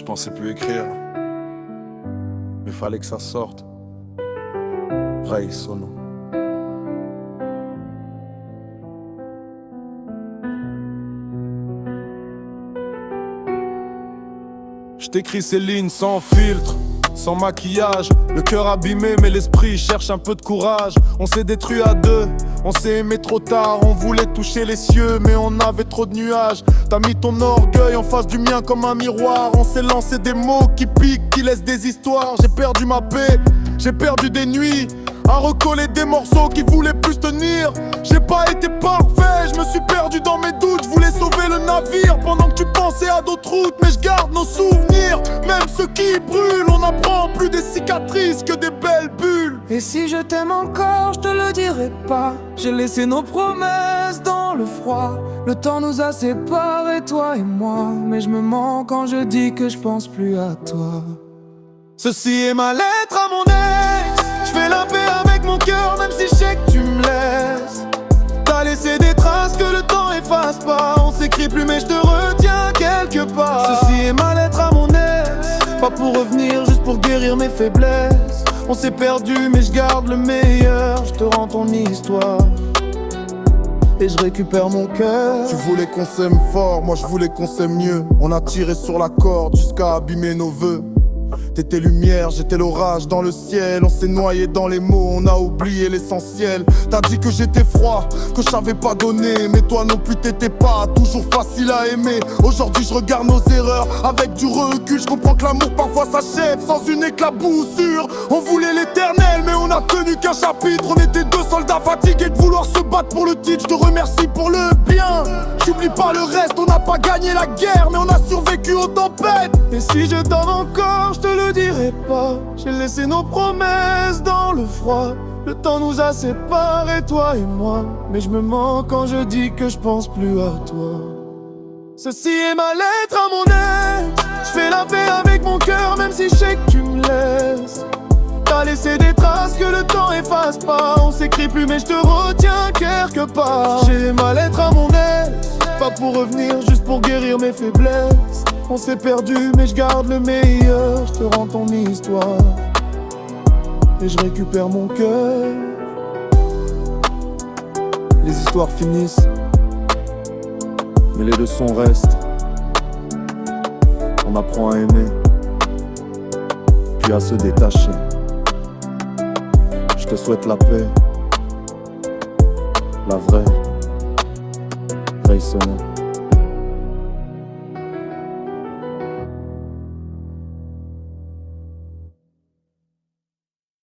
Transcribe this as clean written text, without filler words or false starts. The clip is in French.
pensais plus écrire, mais fallait que ça sorte. Ray Sono. Je t'écris ces lignes sans filtre, sans maquillage, le cœur abîmé mais l'esprit cherche un peu de courage. On s'est détruit à deux, on s'est aimé trop tard. On voulait toucher les cieux mais on avait trop de nuages. T'as mis ton orgueil en face du mien comme un miroir. On s'est lancé des mots qui piquent, qui laissent des histoires. J'ai perdu ma paix, j'ai perdu des nuits à recoller des morceaux qui voulaient plus tenir. J'ai pas été parfait, je me suis perdu dans mes doutes. Je voulais sauver le navire pendant que tu pensais à d'autres routes. Mais je garde nos souvenirs, même ceux qui brûlent. On apprend plus des cicatrices que des belles bulles. Et si je t'aime encore, je te le dirai pas. J'ai laissé nos promesses dans le froid. Le temps nous a séparés, toi et moi. Mais je me mens quand je dis que je pense plus à toi. Ceci est ma lettre à mon ex. Je fais la paix avec mon cœur, même si je sais que tu me laisses. T'as laissé des traces que le temps efface pas. On s'écrit plus mais je te retiens quelque part. Ceci est ma lettre à mon ex. Pas pour revenir, juste pour guérir mes faiblesses. On s'est perdu mais je garde le meilleur. Je te rends ton histoire et je récupère mon cœur. Tu voulais qu'on s'aime fort, moi je voulais qu'on s'aime mieux. On a tiré sur la corde jusqu'à abîmer nos vœux. T'étais lumière, j'étais l'orage dans le ciel. On s'est noyé dans les mots, on a oublié l'essentiel. T'as dit que j'étais froid, que je savais pas donner. Mais toi non plus t'étais pas toujours facile à aimer. Aujourd'hui je regarde nos erreurs avec du recul. Je comprends que l'amour parfois s'achève sans une éclaboussure. On voulait l'éternel mais on a tenu qu'un chapitre. On était deux soldats fatigués de vouloir se battre pour le titre. Je te remercie pour le bien, j'oublie pas le reste. On n'a pas gagné la guerre mais on a survécu aux tempêtes. Et si je t'aime encore, je te le dirai pas. J'ai laissé nos promesses dans le froid. Le temps nous a séparés, toi et moi. Mais je me mens quand je dis que je pense plus à toi. Ceci est ma lettre à mon ex. Je fais la paix avec mon cœur, même si je sais que tu me laisses. T'as laissé des traces que le temps efface pas. On s'écrit plus mais je te retiens quelque part. J'ai ma lettre à mon ex. Pas pour revenir, juste pour guérir mes faiblesses. On s'est perdu mais je garde le meilleur. Je te rends ton histoire et je récupère mon cœur. Les histoires finissent mais les leçons restent. On apprend à aimer puis à se détacher. Je te souhaite la paix, la vraie. Ray Sono.